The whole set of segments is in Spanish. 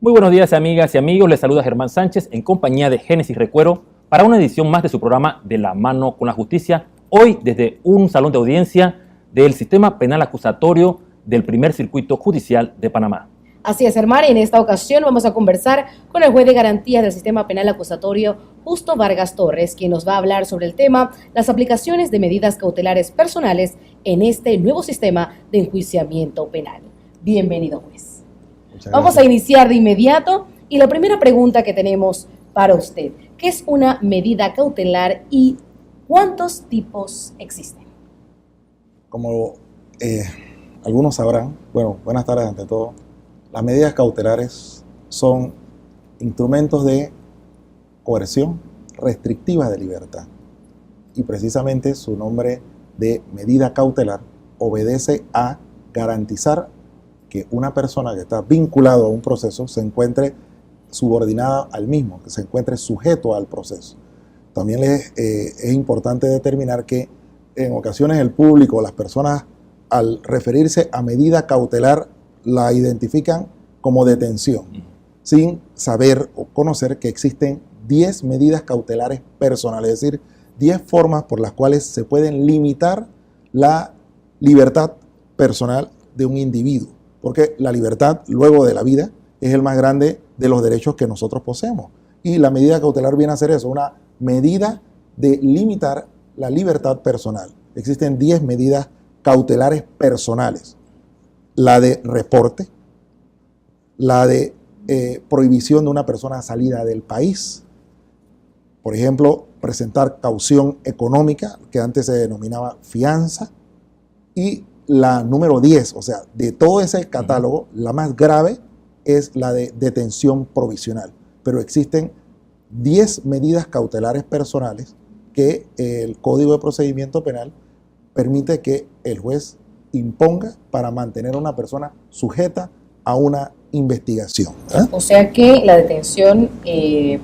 Muy buenos días, amigas y amigos. Les saluda Germán Sánchez en compañía de Génesis Recuero para una edición más de su programa De la mano con la justicia. Hoy desde un salón de audiencia del Sistema Penal Acusatorio del Primer Circuito Judicial de Panamá. Así es, Germán, y en esta ocasión vamos a conversar con el juez de garantías del Sistema Penal Acusatorio, Justo Vargas Torres, quien nos va a hablar sobre el tema las aplicaciones de medidas cautelares personales en este nuevo sistema de enjuiciamiento penal. Bienvenido, juez. Vamos a iniciar de inmediato y la primera pregunta que tenemos para usted, ¿qué es una medida cautelar y cuántos tipos existen? Como algunos sabrán, buenas tardes ante todo, las medidas cautelares son instrumentos de coerción restrictiva de libertad y precisamente su nombre de medida cautelar obedece a garantizar que una persona que está vinculada a un proceso se encuentre subordinada al mismo, que se encuentre sujeto al proceso. También es importante determinar que en ocasiones el público, las personas, al referirse a medida cautelar, la identifican como detención, sin saber o conocer que existen 10 medidas cautelares personales, es decir, 10 formas por las cuales se pueden limitar la libertad personal de un individuo, porque la libertad, luego de la vida, es el más grande de los derechos que nosotros poseemos. Y la medida cautelar viene a ser eso, una medida de limitar la libertad personal. Existen 10 medidas cautelares personales. La de reporte, la de prohibición de una persona salida del país, por ejemplo, presentar caución económica, que antes se denominaba fianza, y la número 10, o sea, de todo ese catálogo, la más grave es la de detención provisional. Pero existen 10 medidas cautelares personales que el Código de Procedimiento Penal permite que el juez imponga para mantener a una persona sujeta a una investigación. O sea que la detención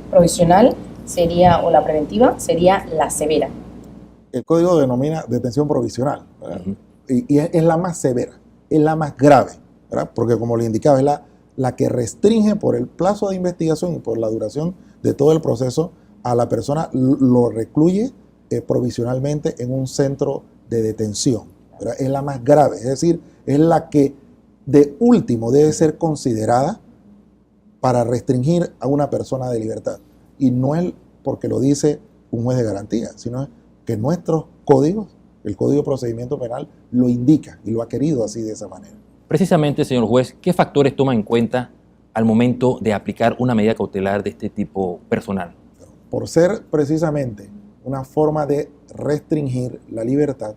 provisional sería, o la preventiva, sería la severa. El código denomina detención provisional, y es la más severa, es la más grave, ¿verdad? Porque como le indicaba, es la que restringe por el plazo de investigación y por la duración de todo el proceso a la persona, lo recluye provisionalmente en un centro de detención, ¿verdad? Es la más grave, es decir, es la que de último debe ser considerada para restringir a una persona de libertad. Y no es porque lo dice un juez de garantía, sino que nuestros códigos, el Código de Procedimiento Penal, lo indica y lo ha querido así de esa manera. Precisamente, señor juez, ¿qué factores toma en cuenta al momento de aplicar una medida cautelar de este tipo personal? Por ser precisamente una forma de restringir la libertad,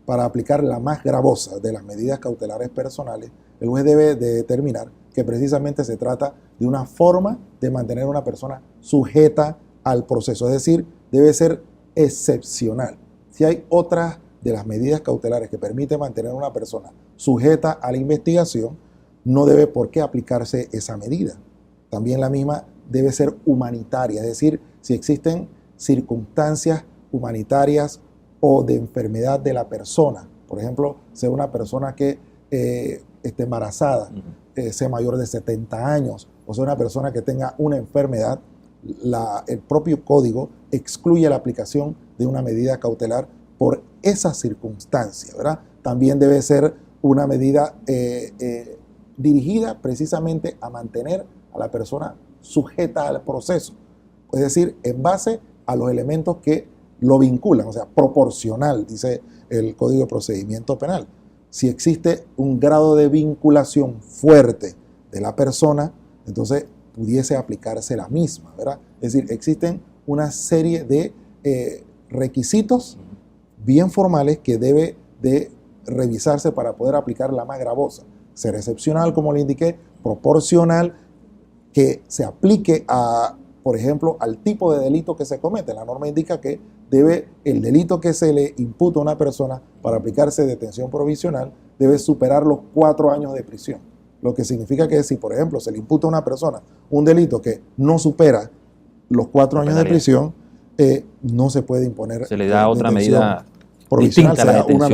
para aplicar la más gravosa de las medidas cautelares personales, el juez debe de determinar que precisamente se trata de una forma de mantener a una persona sujeta al proceso, es decir, debe ser excepcional. Si hay otras de las medidas cautelares que permiten mantener a una persona sujeta a la investigación, no debe por qué aplicarse esa medida. También la misma debe ser humanitaria, es decir, si existen circunstancias humanitarias o de enfermedad de la persona, por ejemplo, sea una persona que esté embarazada, sea mayor de 70 años, o sea una persona que tenga una enfermedad, el propio código excluye la aplicación de una medida cautelar por esa circunstancia, ¿verdad? También debe ser una medida dirigida precisamente a mantener a la persona sujeta al proceso, es decir, en base a los elementos que lo vinculan, o sea, proporcional, dice el Código de Procedimiento Penal. Si existe un grado de vinculación fuerte de la persona, entonces pudiese aplicarse la misma, ¿verdad? Es decir, existen una serie de requisitos bien formales que debe de revisarse para poder aplicar la más gravosa. Ser excepcional, como le indiqué, proporcional, que se aplique a, por ejemplo, al tipo de delito que se comete. La norma indica que debe el delito que se le imputa a una persona para aplicarse detención provisional debe superar los 4 años de prisión. Lo que significa que si, por ejemplo, se le imputa a una persona un delito que no supera los 4 años de prisión, no se puede imponer. Se le da otra medida provisional, distinta a la detención.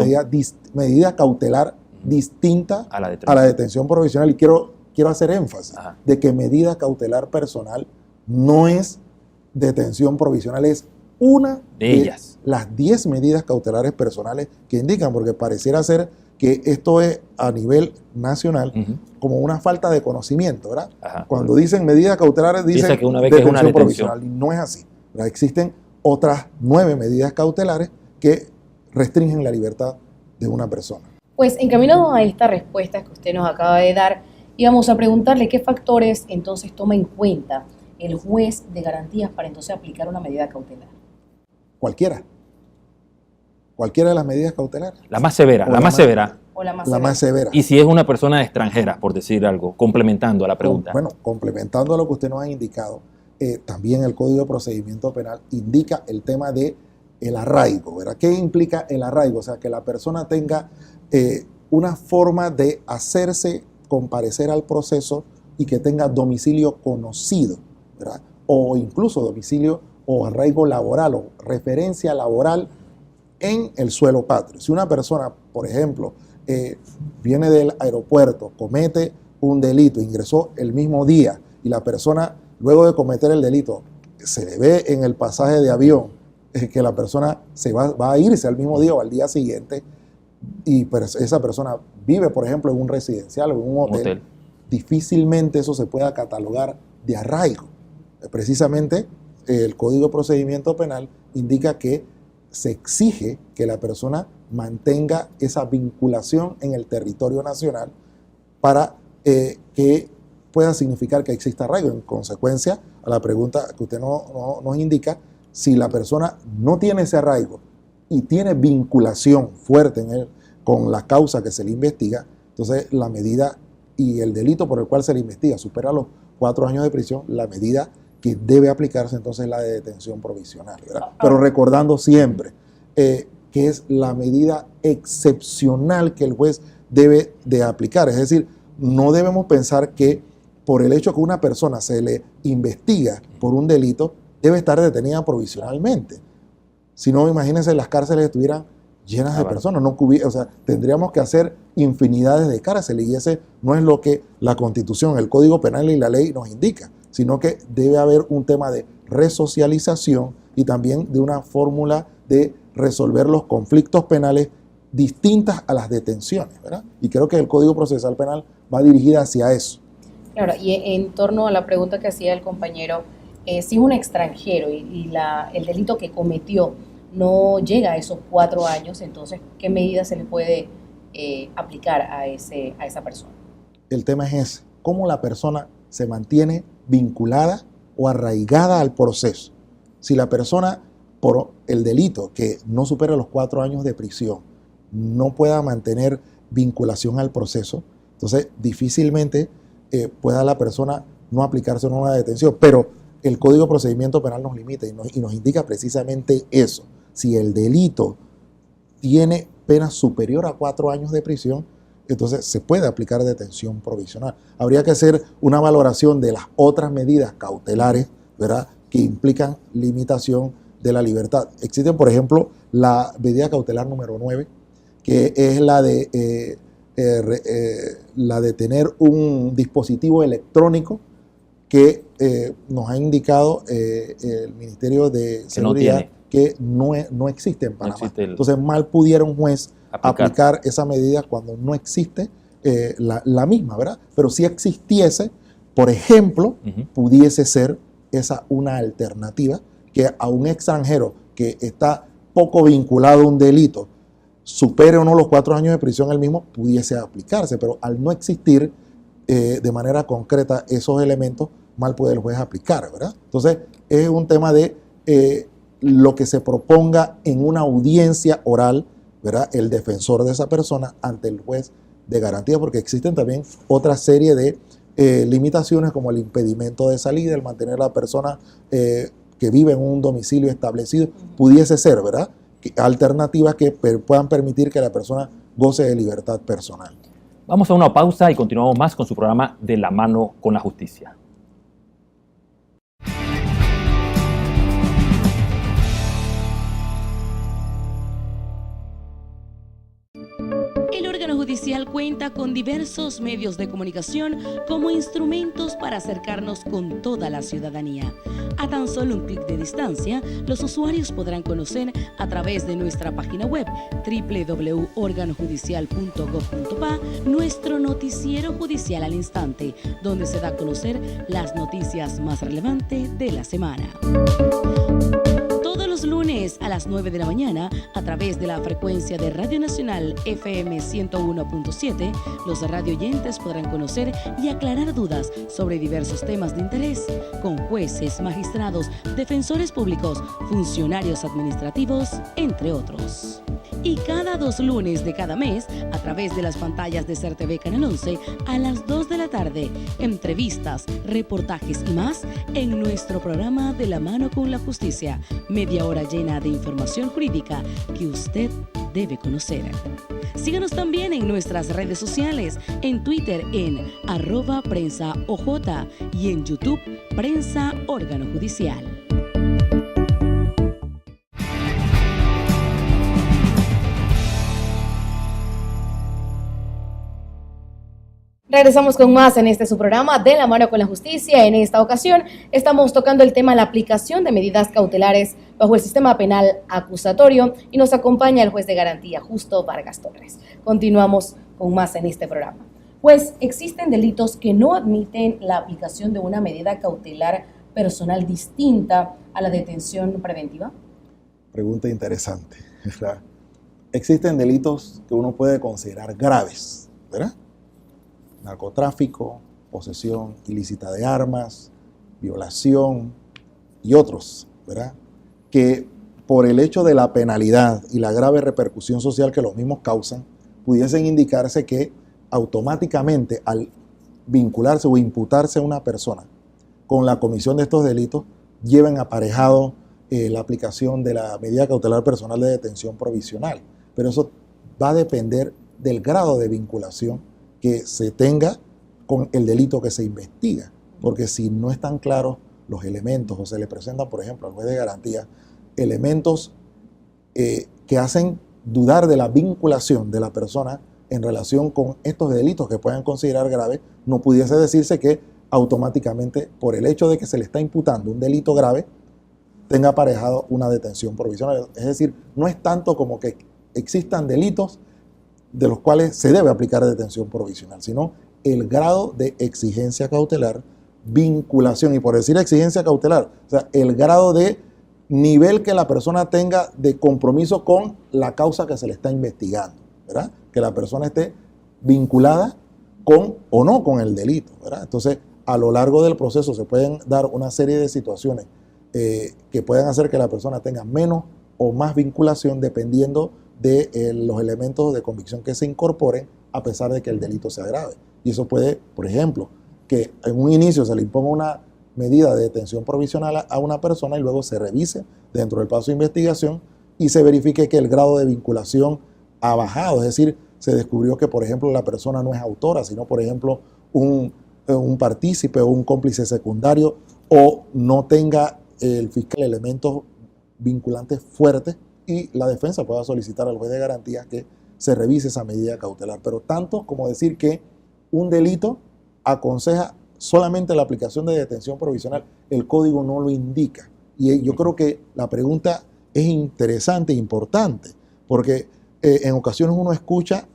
Una medida cautelar distinta a la detención provisional. Y quiero quiero hacer énfasis, de que medida cautelar personal no es detención provisional, es una de ellas, las 10 medidas cautelares personales que indican, porque pareciera ser que esto es a nivel nacional como una falta de conocimiento, ¿verdad? Cuando dicen medidas cautelares dicen que una vez que es una detención provisional, y no es así, ¿verdad? Existen otras 9 medidas cautelares que restringen la libertad de una persona. Pues encaminado a esta respuesta que usted nos acaba de dar, íbamos a preguntarle qué factores entonces toma en cuenta el juez de garantías para entonces aplicar una medida cautelar. Cualquiera de las medidas cautelares. La más severa, O la más severa. Y si es una persona extranjera, por decir algo, complementando a la pregunta. Bueno, complementando a lo que usted nos ha indicado, también el Código de Procedimiento Penal indica el tema de el arraigo, ¿verdad? ¿Qué implica el arraigo? O sea, que la persona tenga una forma de hacerse comparecer al proceso y que tenga domicilio conocido, ¿verdad? O incluso domicilio o arraigo laboral o referencia laboral en el suelo patrio. Si una persona, por ejemplo, viene del aeropuerto, comete un delito, ingresó el mismo día y la persona, luego de cometer el delito, se le ve en el pasaje de avión que la persona va a irse al mismo día o al día siguiente y esa persona vive, por ejemplo, en un residencial o en un hotel, difícilmente eso se pueda catalogar de arraigo. Precisamente el Código de Procedimiento Penal indica que se exige que la persona mantenga esa vinculación en el territorio nacional para que pueda significar que exista arraigo. En consecuencia, a la pregunta que usted nos indica, si la persona no tiene ese arraigo y tiene vinculación fuerte en él con la causa que se le investiga, entonces la medida y el delito por el cual se le investiga supera los 4 años de prisión, la medida que debe aplicarse entonces es la de detención provisional, ¿verdad? Pero recordando siempre que es la medida excepcional que el juez debe de aplicar. Es decir, no debemos pensar que por el hecho que una persona se le investiga por un delito, debe estar detenida provisionalmente. Si no, imagínense, las cárceles estuvieran llenas de personas. O sea, tendríamos que hacer infinidades de cárceles y ese no es lo que la Constitución, el Código Penal y la ley nos indica, sino que debe haber un tema de resocialización y también de una fórmula de resolver los conflictos penales distintas a las detenciones, ¿verdad? Y creo que el Código Procesal Penal va dirigida hacia eso. Claro, y en torno a la pregunta que hacía el compañero, si es un extranjero y el delito que cometió no llega a esos 4 años, entonces, ¿qué medidas se le puede aplicar a esa persona? El tema es ese, cómo la persona se mantiene vinculada o arraigada al proceso. Si la persona, por el delito que no supera los 4 años de prisión, no pueda mantener vinculación al proceso, entonces difícilmente pueda la persona no aplicarse en una detención. Pero el Código de Procedimiento Penal nos limita y nos indica precisamente eso. Si el delito tiene pena superior a 4 años de prisión, entonces se puede aplicar detención provisional. Habría que hacer una valoración de las otras medidas cautelares, ¿verdad?, que implican limitación de la libertad. Existen, por ejemplo, la medida cautelar número 9, que es la de tener un dispositivo electrónico que nos ha indicado el Ministerio de Seguridad que no existe en Panamá. Entonces, mal pudiera un juez aplicar esa medida cuando no existe la misma, ¿verdad? Pero si existiese, por ejemplo, pudiese ser esa una alternativa que a un extranjero que está poco vinculado a un delito, supere o no los 4 años de prisión el mismo, pudiese aplicarse, pero al no existir de manera concreta esos elementos, mal puede el juez aplicar, ¿verdad? Entonces, es un tema de lo que se proponga en una audiencia oral, ¿verdad?, el defensor de esa persona ante el juez de garantía, porque existen también otra serie de limitaciones como el impedimento de salida, el mantener a la persona que vive en un domicilio establecido, pudiese ser, ¿verdad?, alternativas que puedan permitir que la persona goce de libertad personal. Vamos a una pausa y continuamos más con su programa De la mano con la justicia. Judicial cuenta con diversos medios de comunicación como instrumentos para acercarnos con toda la ciudadanía. A tan solo un clic de distancia, los usuarios podrán conocer a través de nuestra página web www.organojudicial.gov.pa nuestro noticiero judicial al instante, donde se da a conocer las noticias más relevantes de la semana. Todos los lunes a las 9 de la mañana, a través de la frecuencia de Radio Nacional FM 101.7, los radioyentes podrán conocer y aclarar dudas sobre diversos temas de interés, con jueces, magistrados, defensores públicos, funcionarios administrativos, entre otros. Y cada 2 lunes de cada mes, a través de las pantallas de CERTV Canal 11, a las 2 de la tarde, entrevistas, reportajes y más en nuestro programa De la Mano con la Justicia, media hora llena de información jurídica que usted debe conocer. Síganos también en nuestras redes sociales, en Twitter en @prensaoj y en YouTube Prensa Órgano Judicial. Regresamos con más en su programa De la Mano con la Justicia. En esta ocasión estamos tocando el tema de la aplicación de medidas cautelares bajo el sistema penal acusatorio y nos acompaña el juez de garantía, Justo Vargas Torres. Continuamos con más en este programa. Pues, ¿existen delitos que no admiten la aplicación de una medida cautelar personal distinta a la detención preventiva? Pregunta interesante, ¿verdad? Existen delitos que uno puede considerar graves, ¿verdad? Narcotráfico, posesión ilícita de armas, violación y otros, ¿verdad? Que por el hecho de la penalidad y la grave repercusión social que los mismos causan, pudiesen indicarse que automáticamente al vincularse o imputarse a una persona con la comisión de estos delitos, lleven aparejado la aplicación de la medida cautelar personal de detención provisional. Pero eso va a depender del grado de vinculación que se tenga con el delito que se investiga, porque si no están claros los elementos o se le presentan, por ejemplo, al juez de garantía, elementos que hacen dudar de la vinculación de la persona en relación con estos delitos que puedan considerar graves, no pudiese decirse que automáticamente, por el hecho de que se le está imputando un delito grave, tenga aparejado una detención provisional. Es decir, no es tanto como que existan delitos de los cuales se debe aplicar detención provisional, sino el grado de exigencia cautelar, vinculación, y por decir exigencia cautelar, o sea, el grado de nivel que la persona tenga de compromiso con la causa que se le está investigando, ¿verdad? Que la persona esté vinculada con o no con el delito, ¿verdad? Entonces, a lo largo del proceso se pueden dar una serie de situaciones que puedan hacer que la persona tenga menos o más vinculación dependiendo de los elementos de convicción que se incorporen a pesar de que el delito sea grave. Y eso puede, por ejemplo, que en un inicio se le imponga una medida de detención provisional a una persona y luego se revise dentro del plazo de investigación y se verifique que el grado de vinculación ha bajado. Es decir, se descubrió que, por ejemplo, la persona no es autora, sino, por ejemplo, un partícipe o un cómplice secundario, o no tenga el fiscal elementos vinculantes fuertes, y la defensa pueda solicitar al juez de garantía que se revise esa medida cautelar. Pero tanto como decir que un delito aconseja solamente la aplicación de detención provisional, el código no lo indica. Y yo creo que la pregunta es interesante e importante, porque en ocasiones uno escucha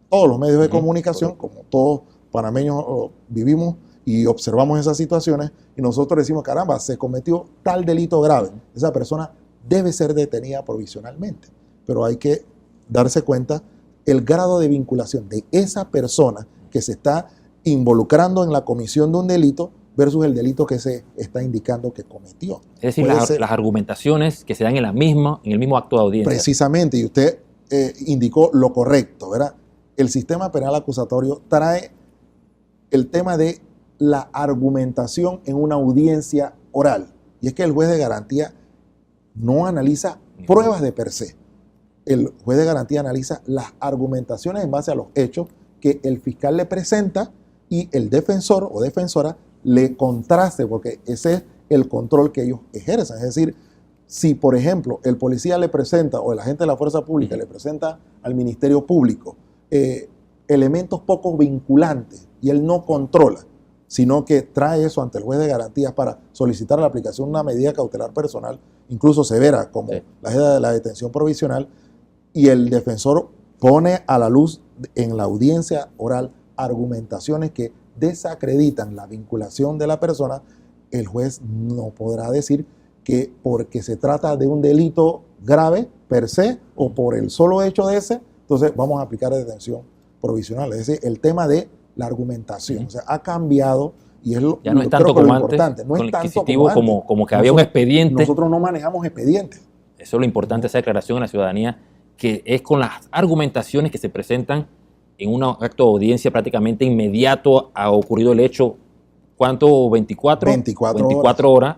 todos los medios de comunicación, como todos panameños vivimos y observamos esas situaciones, y nosotros decimos, caramba, se cometió tal delito grave, esa persona debe ser detenida provisionalmente. Pero hay que darse cuenta el grado de vinculación de esa persona que se está involucrando en la comisión de un delito versus el delito que se está indicando que cometió. Es decir, las argumentaciones que se dan en el mismo acto de audiencia. Precisamente, y usted indicó lo correcto, ¿verdad? El sistema penal acusatorio trae el tema de la argumentación en una audiencia oral. Y es que el juez de garantía no analiza pruebas de per se. El juez de garantía analiza las argumentaciones en base a los hechos que el fiscal le presenta y el defensor o defensora le contraste, porque ese es el control que ellos ejercen. Es decir, si por ejemplo el policía le presenta o el agente de la fuerza pública le presenta al Ministerio Público elementos poco vinculantes y él no controla, sino que trae eso ante el juez de garantías para solicitar la aplicación de una medida cautelar personal, incluso severa, como la detención provisional, y el defensor pone a la luz en la audiencia oral argumentaciones que desacreditan la vinculación de la persona, el juez no podrá decir que porque se trata de un delito grave per se o por el solo hecho de ese, entonces vamos a aplicar detención provisional. Es decir, el tema de la argumentación, o sea, ha cambiado y es ya no es tanto como antes, no con es el tanto inquisitivo como que nosotros, había un expediente. Nosotros no manejamos expedientes. Eso es lo importante, esa declaración a la ciudadanía, que es con las argumentaciones que se presentan en un acto de audiencia prácticamente inmediato ha ocurrido el hecho. ¿Cuánto? 24 horas.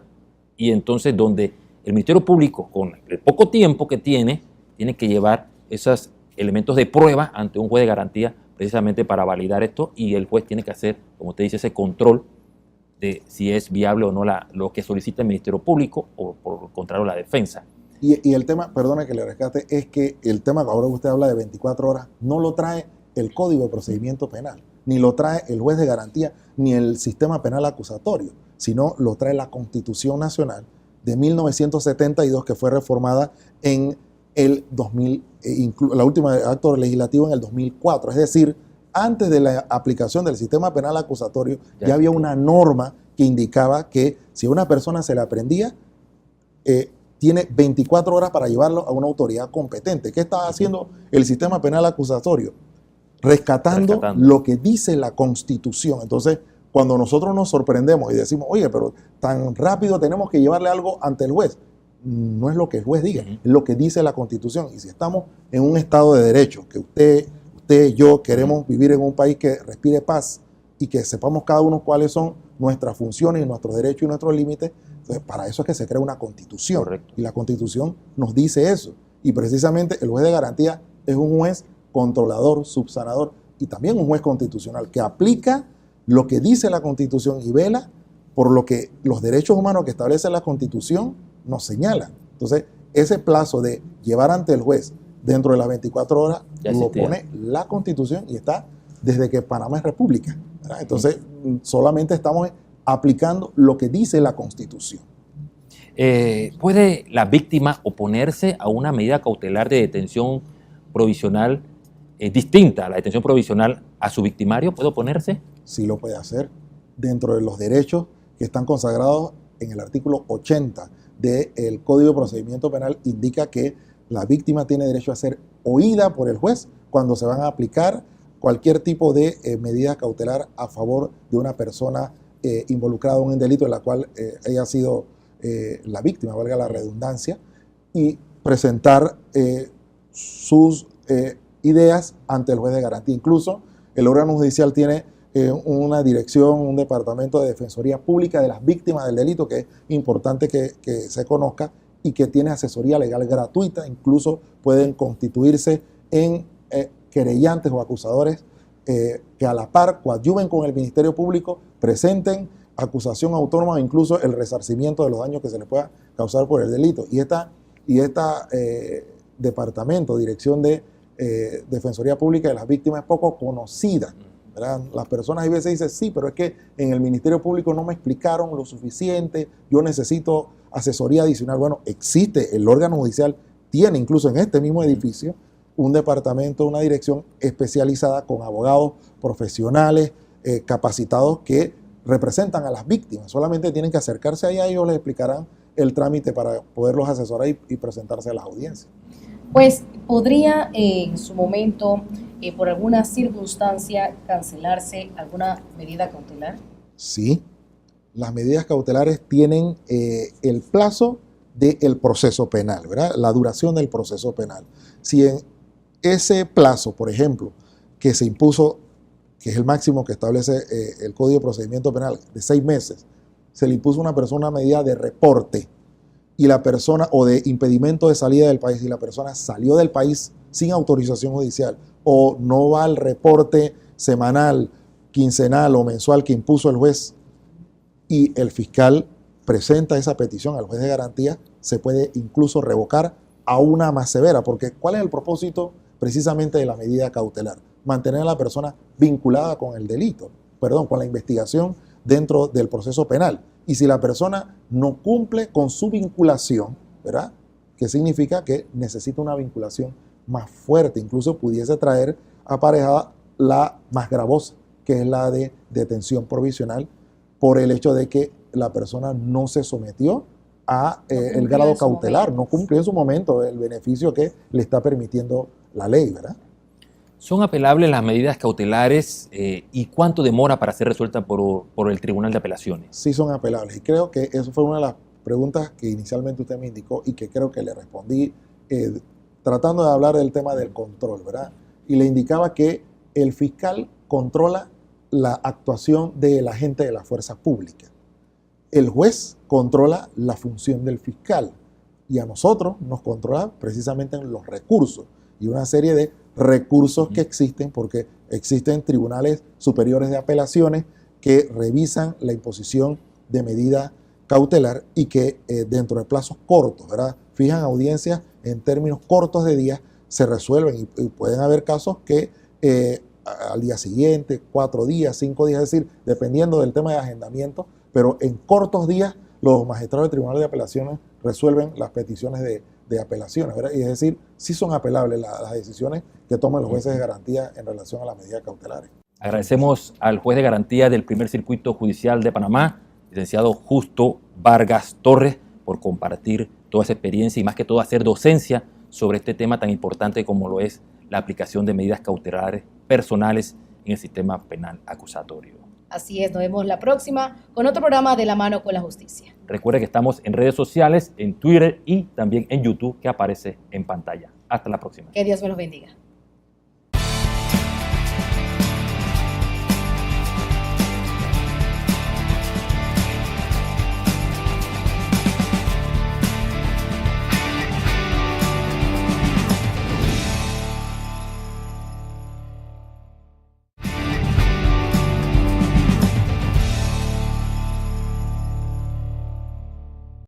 Y entonces donde el Ministerio Público, con el poco tiempo que tiene que llevar esos elementos de prueba ante un juez de garantía precisamente para validar esto, y el juez tiene que hacer, como usted dice, ese control de si es viable o no lo que solicita el Ministerio Público o por el contrario la defensa. Y el tema, perdona que le rescate, es que el tema, ahora usted habla de 24 horas, no lo trae el Código de Procedimiento Penal, ni lo trae el juez de garantía, ni el sistema penal acusatorio, sino lo trae la Constitución Nacional de 1972, que fue reformada en el 2000, la última acto legislativo en el 2004. Es decir, antes de la aplicación del sistema penal acusatorio, ya había una norma que indicaba que si a una persona se le aprendía, tiene 24 horas para llevarlo a una autoridad competente. ¿Qué está haciendo el sistema penal acusatorio? Rescatando lo que dice la Constitución. Entonces, cuando nosotros nos sorprendemos y decimos, oye, pero tan rápido tenemos que llevarle algo ante el juez, no es lo que el juez diga, es lo que dice la Constitución. Y si estamos en un Estado de Derecho, que usted y yo queremos vivir en un país que respire paz y que sepamos cada uno cuáles son nuestras funciones y nuestros derechos y nuestros límites, entonces para eso es que se crea una Constitución. Correcto. Y la Constitución nos dice eso. Y precisamente el juez de garantía es un juez controlador, subsanador y también un juez constitucional que aplica lo que dice la Constitución y vela por lo que los derechos humanos que establece la Constitución nos señalan. Entonces, ese plazo de llevar ante el juez dentro de las 24 horas lo pone la Constitución y está desde que Panamá es república, ¿verdad? Entonces, solamente estamos aplicando lo que dice la Constitución. ¿Puede la víctima oponerse a una medida cautelar de detención provisional distinta a la detención provisional a su victimario? ¿Puede oponerse? Sí lo puede hacer dentro de los derechos que están consagrados en el artículo 80 del Código de Procedimiento Penal. Indica que la víctima tiene derecho a ser oída por el juez cuando se van a aplicar cualquier tipo de medida cautelar a favor de una persona involucrada en un delito en la cual ella ha sido la víctima, valga la redundancia, y presentar sus ideas ante el juez de garantía. Incluso el órgano judicial tiene una dirección, un departamento de defensoría pública de las víctimas del delito, que es importante que se conozca, y que tiene asesoría legal gratuita. Incluso pueden constituirse en querellantes o acusadores que a la par coadyuven con el Ministerio Público, presenten acusación autónoma o incluso el resarcimiento de los daños que se le pueda causar por el delito. Y esta departamento, dirección de Defensoría Pública de las Víctimas, es poco conocida, ¿verdad? Las personas a veces dicen, sí, pero es que en el Ministerio Público no me explicaron lo suficiente, yo necesito asesoría adicional. Bueno, existe, el órgano judicial tiene incluso en este mismo edificio un departamento, una dirección especializada con abogados profesionales capacitados que representan a las víctimas. Solamente tienen que acercarse allá y ellos les explicarán el trámite para poderlos asesorar y presentarse a las audiencias. Pues podría en su momento, por alguna circunstancia, cancelarse alguna medida cautelar. Sí, las medidas cautelares tienen el plazo del proceso penal, ¿verdad? La duración del proceso penal. Si en ese plazo, por ejemplo, que se impuso, que es el máximo que establece el Código de Procedimiento Penal, de 6 meses, se le impuso a una persona una medida de reporte y la persona, o de impedimento de salida del país, y la persona salió del país sin autorización judicial o no va al reporte semanal, quincenal o mensual que impuso el juez, y el fiscal presenta esa petición al juez de garantía, se puede incluso revocar a una más severa, porque ¿cuál es el propósito precisamente de la medida cautelar? mantener a la persona vinculada con el delito, con la investigación dentro del proceso penal. Y si la persona no cumple con su vinculación, ¿verdad? ¿Qué significa? Que necesita una vinculación más fuerte, incluso pudiese traer aparejada la más gravosa, que es la de detención provisional, por el hecho de que la persona no se sometió a el grado cautelar, no cumplió en su momento el beneficio que le está permitiendo la ley, ¿verdad? ¿Son apelables las medidas cautelares y cuánto demora para ser resuelta por el Tribunal de Apelaciones? Sí son apelables, y creo que eso fue una de las preguntas que inicialmente usted me indicó y que creo que le respondí tratando de hablar del tema del control, ¿verdad? Y le indicaba que el fiscal controla la actuación del agente de la fuerza pública. El juez controla la función del fiscal y a nosotros nos controla precisamente en los recursos y una serie de recursos que existen, porque existen tribunales superiores de apelaciones que revisan la imposición de medida cautelar y que dentro de plazos cortos, ¿verdad? Fijan audiencias en términos cortos de días, se resuelven y pueden haber casos que al día siguiente, 4 días, 5 días, es decir, dependiendo del tema de agendamiento, pero en cortos días los magistrados del Tribunal de Apelaciones resuelven las peticiones de apelaciones, ¿verdad? Y es decir, sí son apelables las decisiones que toman los jueces de garantía en relación a las medidas cautelares. Agradecemos al juez de garantía del Primer Circuito Judicial de Panamá, licenciado Justo Vargas Torres, por compartir toda esa experiencia y más que todo hacer docencia sobre este tema tan importante como lo es la aplicación de medidas cautelares personales en el sistema penal acusatorio. Así es, nos vemos la próxima con otro programa de La Mano con la Justicia. Recuerde que estamos en redes sociales, en Twitter y también en YouTube, que aparece en pantalla. Hasta la próxima. Que Dios me los bendiga.